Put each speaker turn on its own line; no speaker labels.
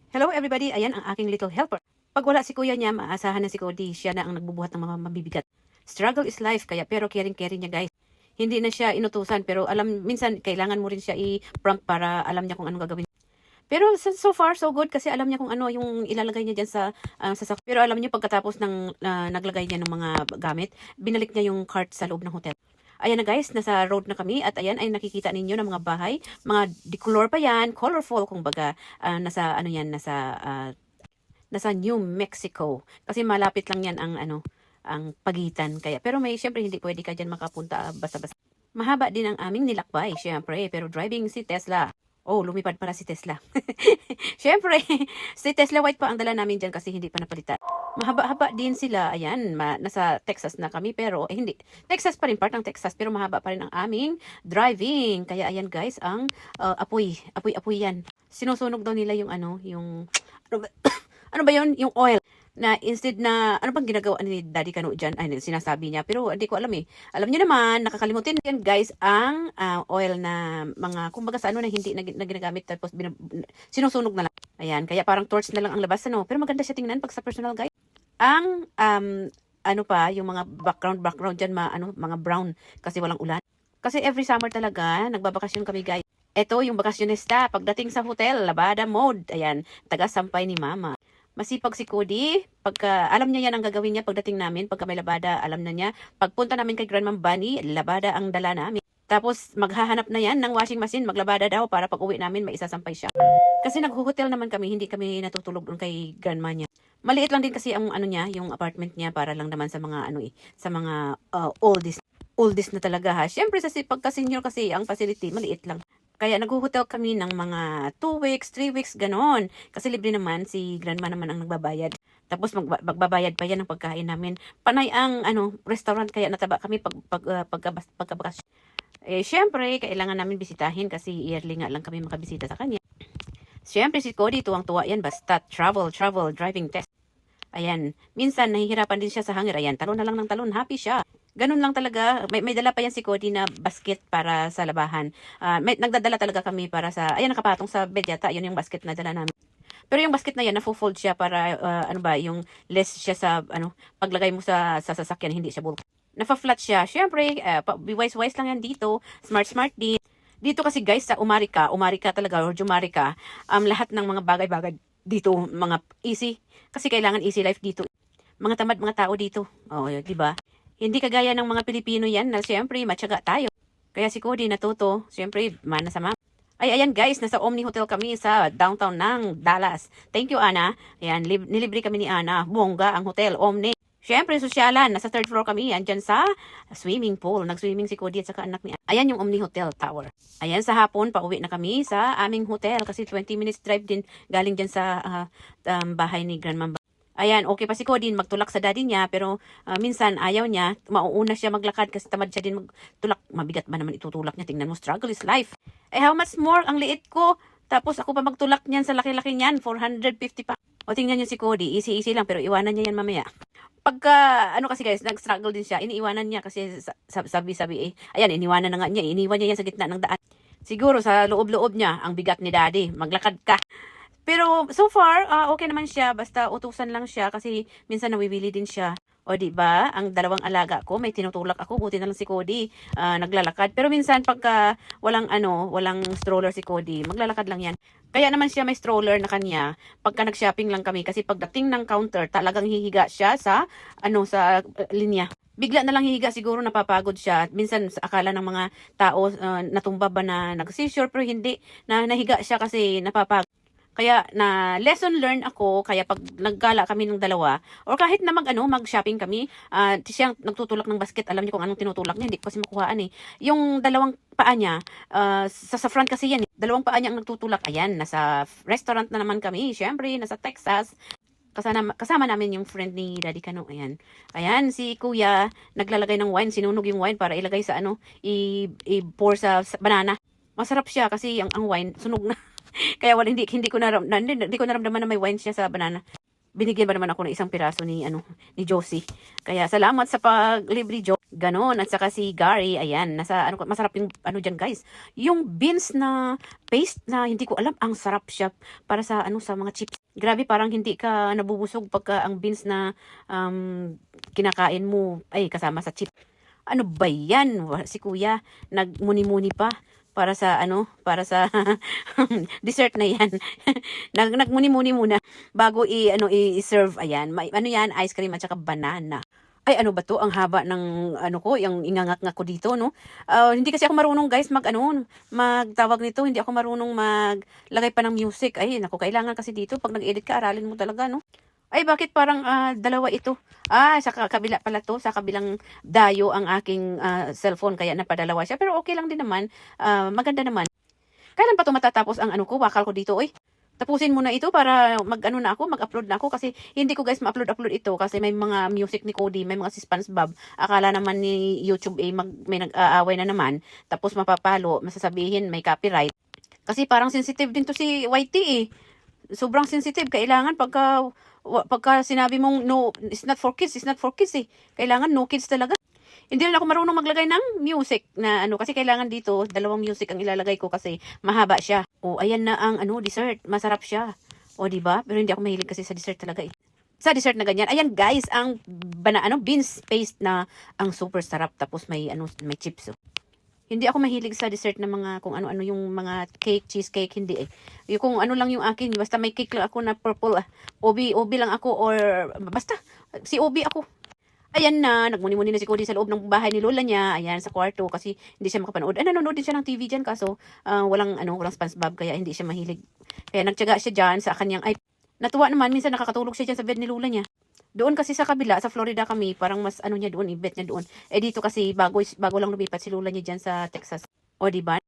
Hello everybody, ayan ang aking little helper. Pag wala si kuya niya, maasahan na si Cody, siya na ang nagbubuhat ng mga mabibigat. Struggle is life, kaya pero caring niya guys. Hindi na siya inutusan, pero alam, minsan kailangan mo rin siya i-prompt para alam niya kung anong gagawin. Pero so far, so good kasi alam niya kung ano yung ilalagay niya dyan sa Pero alam niyo pagkatapos ng naglagay niya ng mga gamit, binalik niya yung cart sa loob ng hotel. Ayan na guys, nasa road na kami at ayan ay nakikita ninyo ng mga bahay. Mga decolor pa yan, colorful kung baga. Nasa ano yan, nasa New Mexico. Kasi malapit lang yan ang pagitan. Kaya, pero may, syempre hindi pwede ka dyan makapunta basta-basta. Mahaba din ang aming nilakbay, syempre. Pero driving si Tesla. Oh, lumipad para si Tesla. Syempre, si Tesla White pa ang dala namin dyan kasi hindi pa napalitan. Mahaba-haba din sila. Ayan, nasa Texas na kami pero hindi. Texas pa rin, part ng Texas pero mahaba pa rin ang aming driving. Kaya ayan guys, ang apoy yan. Sinusunog daw nila yung ano ba, ano ba yun? Yung oil na instead na, ano bang ginagawa ni Daddy Kano dyan? Ay, sinasabi niya. Pero hindi ko alam eh. Alam niyo naman, nakakalimutin yan guys, ang oil na mga, kumbaga sa ano na hindi na ginagamit tapos sinusunog na lang. Ayan, kaya parang torch na lang ang labas. Pero maganda siya tingnan pag sa personal guys. Ang, ano pa, yung mga background dyan, mga brown kasi walang ulan. Kasi every summer talaga, nagbabakasyon kami guys. Ito yung bakasyonista. Pagdating sa hotel, labada mode. Ayan, taga-sampay ni Mama. Masipag si Cody. Alam niya yan ang gagawin niya pagdating namin. Pagka may labada, alam na niya. Pagpunta namin kay Grandma Bunny, labada ang dala namin. Tapos maghahanap na yan ng washing machine, maglabada daw para pag uwi namin may isasampay siya. Kasi nagho-hotel naman kami, hindi kami natutulog doon kay grandma niya. Maliit lang din kasi ang ano niya, yung apartment niya para lang naman sa mga sa mga oldest na talaga ha. Syempre sa pagka senior kasi ang facility maliit lang. Kaya nag-hotel kami ng mga 2 weeks, 3 weeks, ganon. Kasi libre naman, si grandma naman ang nagbabayad. Tapos magbabayad pa yan ng pagkain namin. Panay ang restaurant, kaya nataba kami pagkabakasyon. Syempre, kailangan namin bisitahin kasi yearly nga lang kami makabisita sa kanya. Syempre, si Cody, tuwang-tuwa yan. Basta travel, driving test. Ayan, minsan nahihirapan din siya sa hangir. Ayan, talon na lang ng talon, happy siya. Ganun lang talaga. May dala pa yan si Cody na basket para sa labahan. Nagdadala talaga kami para sa, ayan, nakapatong sa bed yata. Yun yung basket na dala namin. Pero yung basket na yan, na-fold siya para, yung less siya sa, paglagay mo sa sasakyan, hindi siya bulk. Nafa-flat siya. Siyempre, wise lang yan dito. Smart din. Dito kasi guys, sa Umarika talaga, or Jumarika, lahat ng mga bagay-bagay dito, mga easy. Kasi kailangan easy life dito. Mga tamad mga tao dito. Oh, di ba? Hindi kagaya ng mga Pilipino yan na siyempre matyaga tayo. Kaya si Cody natuto, siyempre mana sa mama. Ay, ayan guys, nasa Omni Hotel kami sa downtown ng Dallas. Thank you, Ana. Ayan, nilibre kami ni Ana. Bongga ang hotel, Omni. Siyempre, sosyalan. Nasa third floor kami. Andyan sa swimming pool. Nag-swimming si Cody at saka anak ni Ana. Ayan yung Omni Hotel Tower. Ayan, sa hapon, pauwi na kami sa aming hotel. Kasi 20 minutes drive din galing dyan sa bahay ni Grandma. Ayan, okay pa si Cody magtulak sa daddy niya, pero minsan ayaw niya, mauuna siya maglakad kasi tamad siya din magtulak. Mabigat ba naman itutulak niya? Tingnan mo, struggle is life. Eh, how much more? Ang liit ko. Tapos ako pa magtulak niyan sa laki-laki niyan, 450 pa. O tingnan niyo si Cody, easy lang, pero iwanan niya yan mamaya. Pagka, kasi guys, nag-struggle din siya, iniiwanan niya kasi sabi, ayan, iniwanan na nga niya, iniwan niya yan sa gitna ng daan. Siguro sa loob-loob niya, ang bigat ni daddy, maglakad ka. Pero so far, okay naman siya. Basta utusan lang siya kasi minsan nawiwili din siya. O di ba? Ang dalawang alaga ko, may tinutulak ako. Buti na lang si Cody, naglalakad. Pero minsan pagka walang stroller si Cody, maglalakad lang yan. Kaya naman siya may stroller na kanya pagka nag-shopping lang kami kasi pagdating ng counter, talagang hihiga siya sa linya. Bigla na lang hihiga, siguro napapagod siya. At minsan akala ng mga tao natumba ba na nag-seizure, pero hindi, na nahiga siya kasi napapagod. Kaya na lesson learned ako, kaya pag naggala kami ng dalawa, or kahit na mag-shopping kami, siyang nagtutulak ng basket, alam niyo kung anong tinutulak niya, hindi ko kasi makuhaan eh. Yung dalawang paa niya, sa front kasi yan, dalawang paa niya ang nagtutulak. Ayan, nasa restaurant na naman kami, syempre, nasa Texas. Kasama namin yung friend ni Daddy Kano. Ayan. Ayan, si Kuya, naglalagay ng wine, sinunog yung wine para ilagay sa i-pour sa banana. Masarap siya kasi ang wine, sunog na. Kaya hindi ko naramdaman na may wine siya sa banana. Binigyan ba naman ako ng isang piraso ni Josie. Kaya salamat sa paglibre, Jo. Ganon. At saka si Gary, ayan, nasa, ano, masarap yung, ano dyan guys, yung beans na paste na hindi ko alam, ang sarap siya para sa, ano, sa mga chips. Grabe, parang hindi ka nabubusog pagka ang beans na kinakain mo, ay, kasama sa chips. Ano ba yan? Si kuya, nagmuni-muni pa para sa, ano, para sa dessert na yan. Nagmuni-muni muna bago ano, i-serve, ayan. May, ano yan, ice cream at saka banana. Ay, ano ba 'to, ang haba ng ano ko, yung ingangak-ngak ko dito 'no. Hindi kasi ako marunong guys mag-ano, magtawag nito, hindi ako marunong maglagay pa ng music. Ay naku, kailangan kasi dito 'pag nag-edit ka aralin mo talaga 'no. Ay bakit parang, dalawa ito? Sa kabila pala 'to, sa kabilang dayo ang aking, cellphone kaya napadalawa siya. Pero okay lang din naman, maganda naman. Kailan pa 'to matatapos ang ano ko, wakal ko dito, uy? Tapusin mo na ito para mag-ano na ako, mag-upload na ako kasi hindi ko guys ma-upload ito kasi may mga music ni Cody, may mga si SpongeBob. Akala naman ni YouTube may nag-aaway na naman. Tapos mapapalo, masasabihin may copyright. Kasi parang sensitive din to si YT eh. Sobrang sensitive. Kailangan pagka sinabi mong no, it's not for kids, it's not for kids eh. Kailangan no kids talaga. Hindi rin ako marunong maglagay ng music na ano, kasi kailangan dito, dalawang music ang ilalagay ko kasi mahaba siya. O, ayan na ang ano, dessert. Masarap siya. O, di ba? Pero hindi ako mahilig kasi sa dessert talaga eh. Sa dessert na ganyan. Ayan guys, ang beans paste na ang super sarap. Tapos may ano, may chips. Oh. Hindi ako mahilig sa dessert na mga kung ano-ano yung mga cake, cheesecake, hindi eh. Yung kung ano lang yung akin, basta may cake lang ako na purple. Obi lang ako or basta si Obi ako. Ayan na, nagmuni-muni na si Cody sa loob ng bahay ni lola niya. Ayan, sa kwarto kasi hindi siya makapanood. Nanonood din siya ng TV dyan kaso walang SpongeBob kaya hindi siya mahilig. Kaya nagtiyaga siya dyan sa kanyang ay natuwa naman minsan nakakatulog siya dyan sa bed ni lola niya. Doon kasi sa kabila, sa Florida kami, parang mas ano niya doon, i-bet niya doon. Eh dito kasi bago lang lumipat si lola niya dyan sa Texas. O di ba?